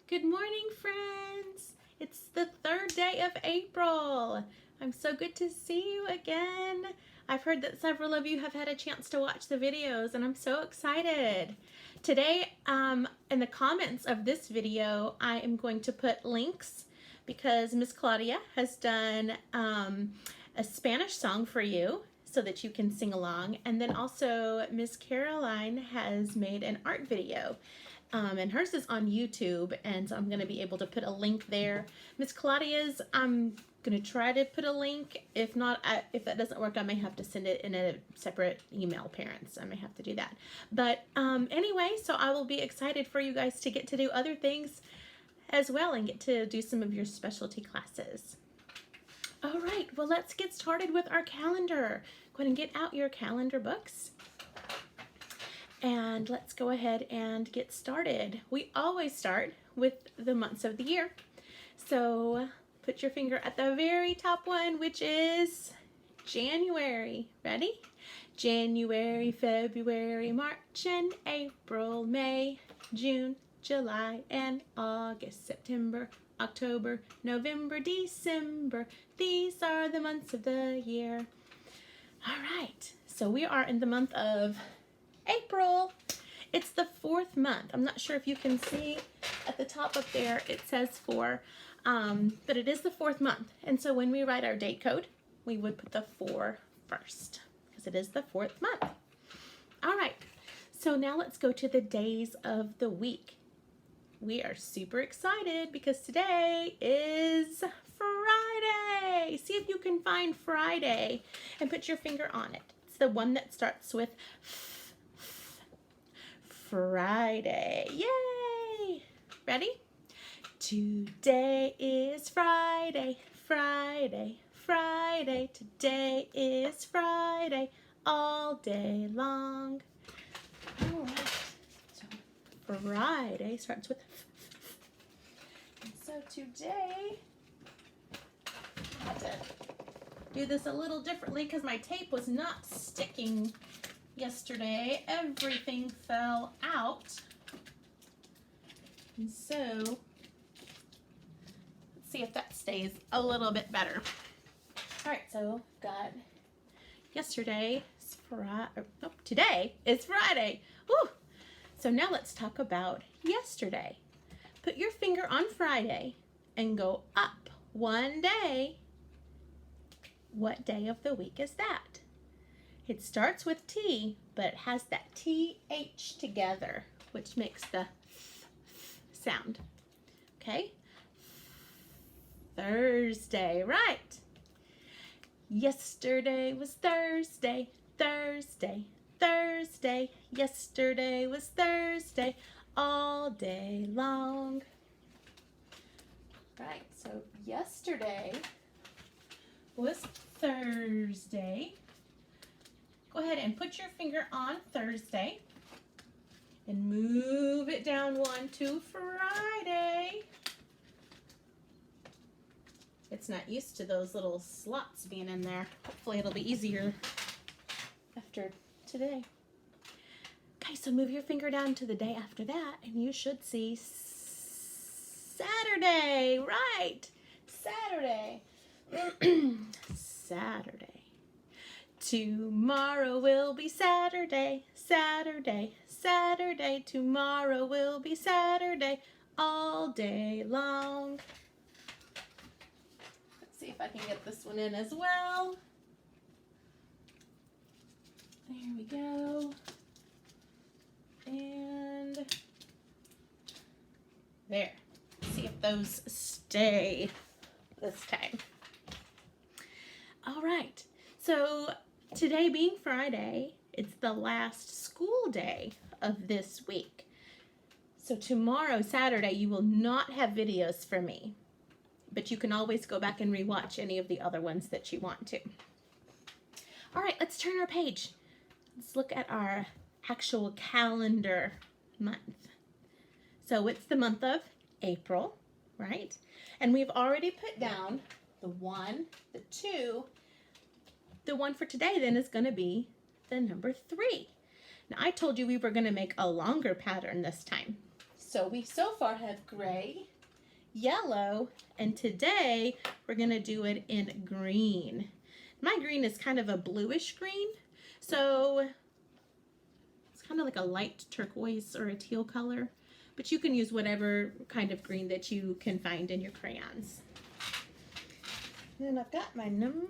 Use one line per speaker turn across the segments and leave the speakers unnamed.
Good morning, friends. It's the third day of April. I'm so good to see you again. I've heard that several of you have had a chance to watch the videos, and I'm so excited. Today, in the comments of this video, I am going to put links because Miss Claudia has done a Spanish song for you so that you can sing along, and then also Miss Caroline has made an art video. And hers is on YouTube, and so I'm going to be able to put a link there. Miss Claudia's, I'm going to try to put a link. If not, if that doesn't work, I may have to send it in a separate email, parents. I may have to do that. But anyway, so I will be excited for you guys to get to do other things as well and get to do some of your specialty classes. All right, well, let's get started with our calendar. Go ahead and get out your calendar books. And let's go ahead and get started. We always start with the months of the year. So put your finger at the very top one, which is January. Ready? January, February, March, and April, May, June, July, and August, September, October, November, December. These are the months of the year. All right, so we are in the month of April. It's the fourth month. I'm not sure if you can see at the top up there it says 4, but it is the fourth month. And so when we write our date code, we would put the 4 first because it is the fourth month. All right, so now let's go to the days of the week. We are super excited because today is Friday. See if you can find Friday and put your finger on it. It's the one that starts with Friday. Yay! Ready? Today is Friday, Friday, Friday. Today is Friday, all day long. All right. So Friday starts with and so today, I had to do this a little differently because my tape was not sticking yesterday. Everything fell out, and so let's see if that stays a little bit better. All right, so got yesterday is today is Friday. Woo! So now let's talk about yesterday. Put your finger on Friday and go up one day. What day of the week is that? It starts with T, but it has that TH together, which makes the sound. Okay? Thursday, right. Yesterday was Thursday, Thursday, Thursday. Yesterday was Thursday, all day long. Right, so yesterday was Thursday. Go ahead and put your finger on Thursday and move it down one to Friday. It's not used to those little slots being in there. Hopefully it'll be easier after today. Okay, so move your finger down to the day after that and you should see Saturday. Right, Saturday. Saturday. Tomorrow will be Saturday, Saturday, Saturday. Tomorrow will be Saturday, all day long. Let's see if I can get this one in as well. There we go. And there. Let's see if those stay this time. All right. So today being Friday, it's the last school day of this week. So tomorrow, Saturday, you will not have videos from me, but you can always go back and rewatch any of the other ones that you want to. All right, let's turn our page. Let's look at our actual calendar month. So it's the month of April, right? And we've already put down the 1, the 2, the one for today then is going to be the number 3. Now I told you we were going to make a longer pattern this time. So we so far have gray, yellow, and today we're gonna do it in green. My green is kind of a bluish green, so it's kind of like a light turquoise or a teal color, but you can use whatever kind of green that you can find in your crayons. And I've got my number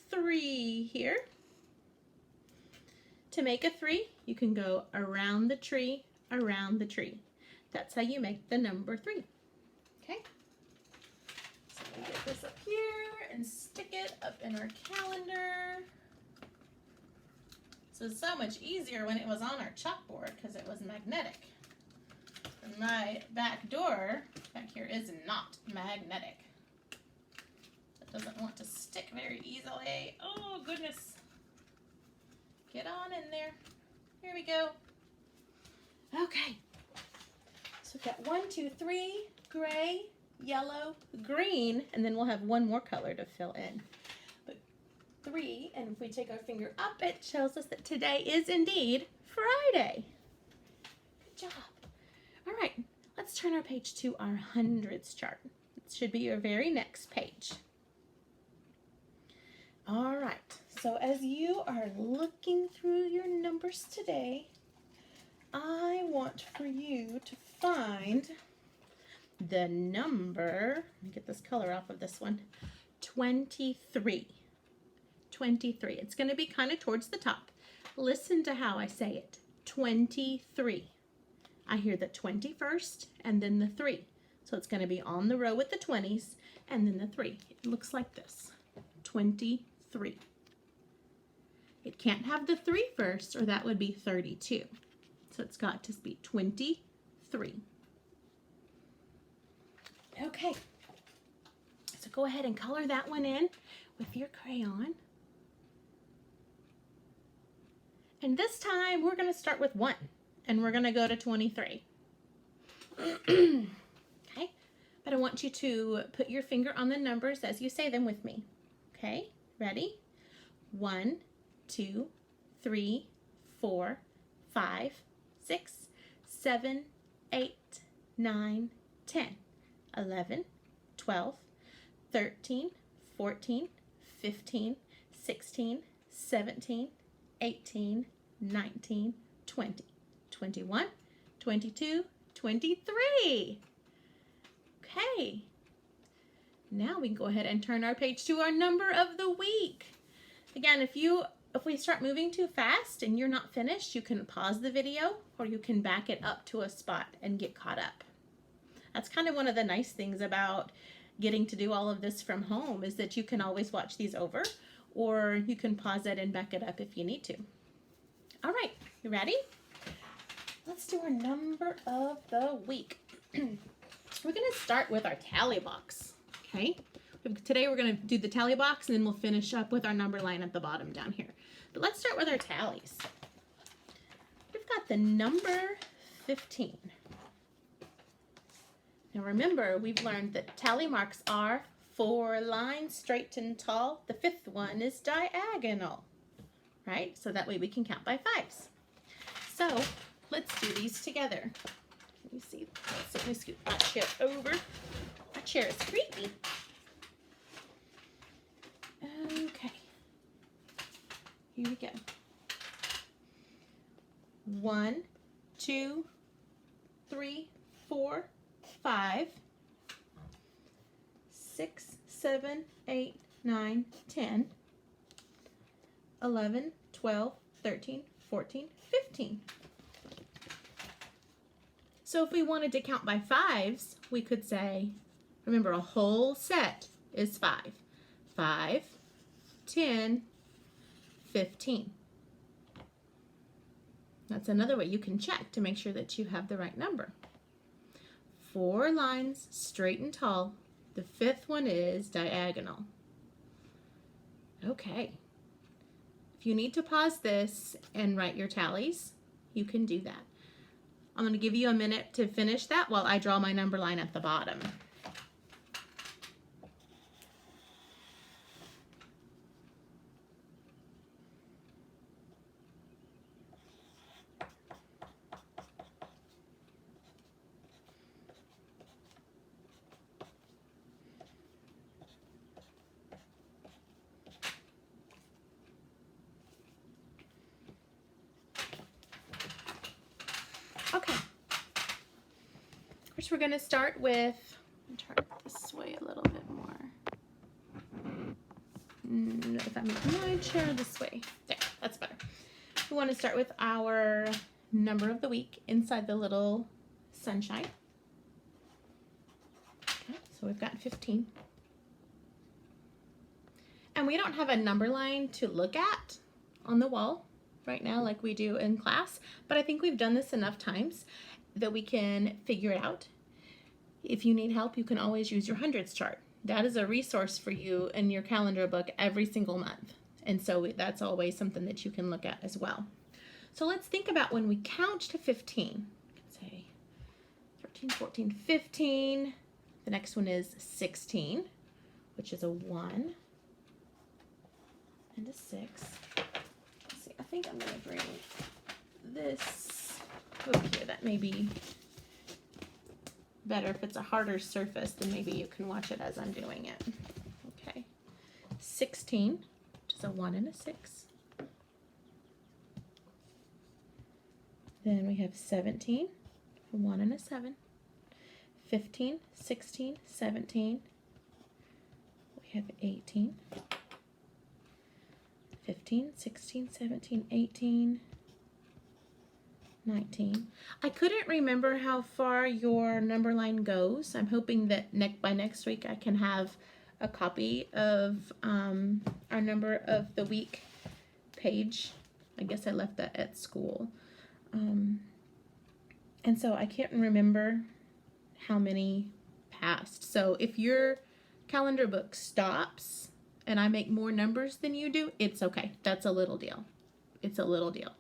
3 here. To make a 3, you can go around the tree, around the tree. That's how you make the number 3. Okay? So we get this up here and stick it up in our calendar. So it's so much easier when it was on our chalkboard because it was magnetic. And my back door back here is not magnetic. It doesn't want to stick very easily. Oh goodness. Get on in there. Here we go. Okay. So we've got 1, 2, 3, gray, yellow, green, and then we'll have one more color to fill in. But 3, and if we take our finger up, it shows us that today is indeed Friday. Good job. All right, let's turn our page to our hundreds chart. It should be your very next page. All right, so as you are looking through your numbers today, I want for you to find the number, let me get this color off of this one, 23. 23. It's going to be kind of towards the top. Listen to how I say it. 23. I hear the 20 first and then the 3. So it's going to be on the row with the 20s and then the 3. It looks like this. 23. It can't have the 3 first or that would be 32. So it's got to be 23. Okay. So go ahead and color that one in with your crayon. And this time we're going to start with 1 and we're going to go to 23. Okay. But I want you to put your finger on the numbers as you say them with me. Okay, ready? 1, 2, 3, 4, 5, 6, 7, 8, 9, 10, 11, 12, 13, 14, 15, 16, 17, 18, 19, 20, 21, 22, 23. Okay. Now we can go ahead and turn our page to our number of the week. Again, if we start moving too fast and you're not finished, you can pause the video or you can back it up to a spot and get caught up. That's kind of one of the nice things about getting to do all of this from home is that you can always watch these over or you can pause it and back it up if you need to. All right, you ready? Let's do our number of the week. We're going to start with our tally box. Okay, today we're going to do the tally box and then we'll finish up with our number line at the bottom down here. But let's start with our tallies. We've got the number 15. Now remember, we've learned that tally marks are 4 lines straight and tall. The 5th one is diagonal, right? So that way we can count by 5s. So let's do these together. Let me see. Let me scoot that chair over. That chair is creepy. Okay. Here we go. 1, 2, 3, 4, 5, 6, 7, 8, 9, 10, 11, 12, 13, 14, 15. So if we wanted to count by 5s, we could say, remember, a whole set is 5. 5, 10, 15. That's another way you can check to make sure that you have the right number. 4 lines straight and tall. The 5th one is diagonal. Okay. If you need to pause this and write your tallies, you can do that. I'm going to give you a minute to finish that while I draw my number line at the bottom. First, we're going to start with, turn it this way a little bit more. If I move my chair this way, there, that's better. We want to start with our number of the week inside the little sunshine. Okay, so we've got 15. And we don't have a number line to look at on the wall right now like we do in class, but I think we've done this enough times that we can figure it out. If you need help, you can always use your hundreds chart. That is a resource for you in your calendar book every single month. And so that's always something that you can look at as well. So let's think about when we count to 15. Say 13, 14, 15. The next one is 16, which is a 1 and a 6. Let's see, I think I'm going to bring this over here. That may be better. If it's a harder surface, then maybe you can watch it as I'm doing it. Okay. 16, which is a 1 and a 6. Then we have 17, a 1 and a 7. 15, 16, 17. We have 18. 15, 16, 17, 18. 19. I couldn't remember how far your number line goes. I'm hoping that by next week I can have a copy of our number of the week page. I guess I left that at school. And so I can't remember how many passed. So if your calendar book stops and I make more numbers than you do, it's okay. That's a little deal. It's a little deal.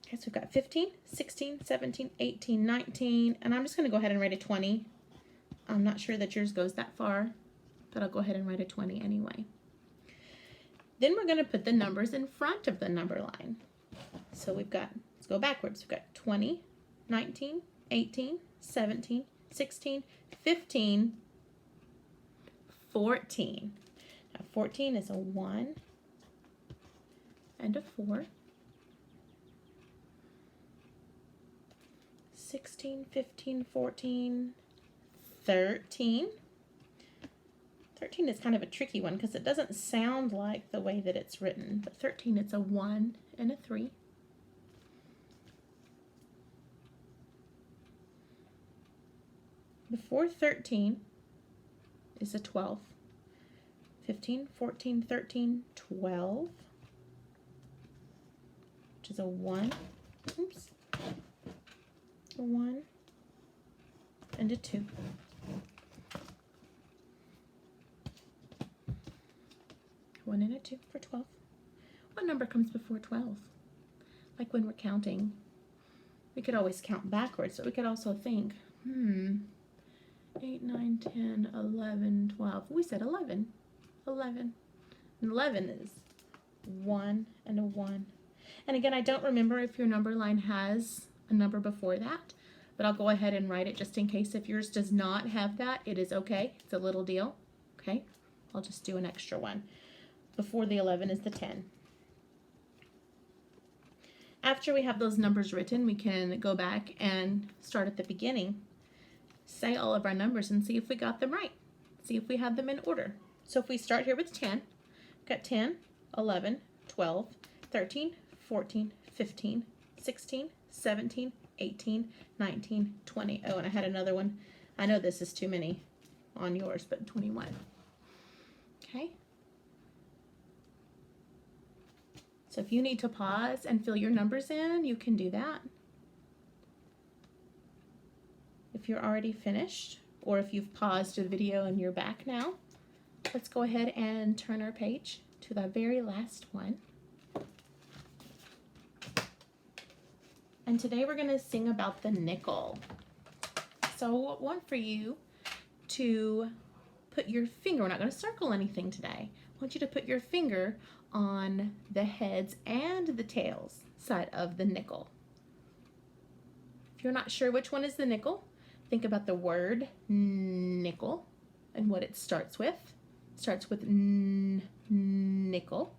Okay, so we've got 15, 16, 17, 18, 19, and I'm just going to go ahead and write a 20. I'm not sure that yours goes that far, but I'll go ahead and write a 20 anyway. Then we're going to put the numbers in front of the number line. So we've got, let's go backwards. We've got 20, 19, 18, 17, 16, 15, 14. Now 14 is a 1 and a 4. 16, 15, 14, 13. 13 is kind of a tricky one because it doesn't sound like the way that it's written. But 13, it's a 1 and a 3. Before 13 is a 12. 15, 14, 13, 12. Which is a 1. Oops. A 1 and a 2. One and a 2 for 12. What number comes before 12? Like when we're counting, we could always count backwards, but we could also think, 8, 9, 10, 11, 12. We said 11. 11. And 11 is 1 and a 1. And again, I don't remember if your number line has a number before that, but I'll go ahead and write it just in case. If yours does not have that, it is okay. It's a little deal. Okay, I'll just do an extra one. Before the 11 is the 10. After we have those numbers written, we can go back and start at the beginning, say all of our numbers and see if we got them right. See if we have them in order. So if we start here with 10, we've got 10, 11, 12, 13, 14, 15, 16, 17, 18, 19, 20. Oh, and I had another one. I know this is too many on yours, but 21. Okay. So if you need to pause and fill your numbers in, you can do that. If you're already finished, or if you've paused the video and you're back now, let's go ahead and turn our page to the very last one. And today we're going to sing about the nickel. So I want for you to put your finger, we're not going to circle anything today. I want you to put your finger on the heads and the tails side of the nickel. If you're not sure which one is the nickel, think about the word nickel and what it starts with. It starts with nickel.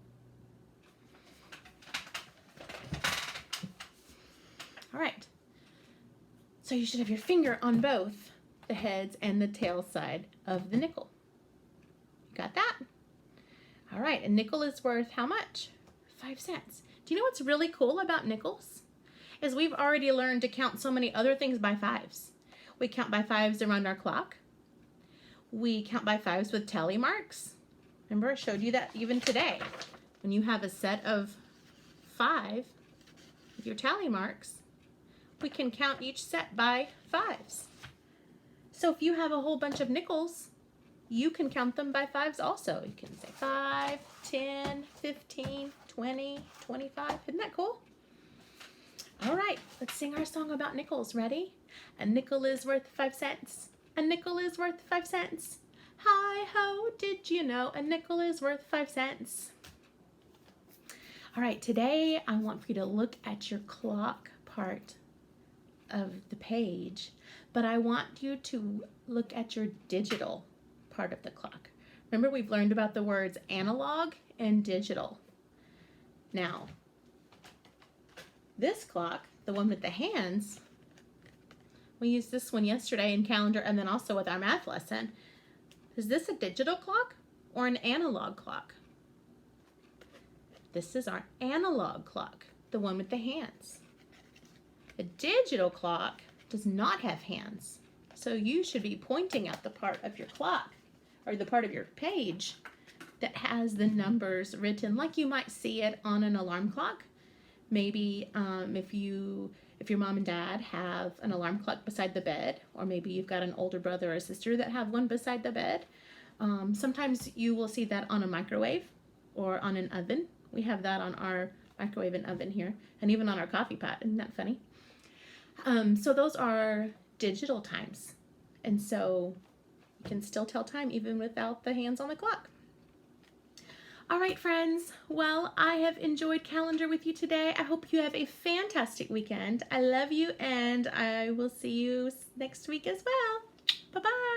All right. So you should have your finger on both the heads and the tail side of the nickel. Got that? All right, a nickel is worth how much? 5 cents. Do you know what's really cool about nickels? Is we've already learned to count so many other things by 5s. We count by 5s around our clock. We count by 5s with tally marks. Remember, I showed you that even today. When you have a set of 5 with your tally marks, we can count each set by 5s. So if you have a whole bunch of nickels, you can count them by 5s also. You can say 5, 10, 15, 20, 25. Isn't that cool? All right, let's sing our song about nickels. Ready? A nickel is worth 5 cents. A nickel is worth 5 cents. Hi-ho, did you know a nickel is worth 5 cents? All right, today I want for you to look at your clock part of the page, but I want you to look at your digital part of the clock. Remember, we've learned about the words analog and digital. Now, this clock, the one with the hands, we used this one yesterday in calendar and then also with our math lesson. Is this a digital clock or an analog clock? This is our analog clock, the one with the hands. A digital clock does not have hands, so you should be pointing at the part of your clock or the part of your page that has the numbers written like you might see it on an alarm clock. Maybe if your mom and dad have an alarm clock beside the bed, or maybe you've got an older brother or sister that have one beside the bed. Sometimes you will see that on a microwave or on an oven. We have that on our microwave and oven here, and even on our coffee pot. Isn't that funny? So those are digital times, and so you can still tell time even without the hands on the clock. All right, friends. Well, I have enjoyed calendar with you today. I hope you have a fantastic weekend. I love you, and I will see you next week as well. Bye-bye.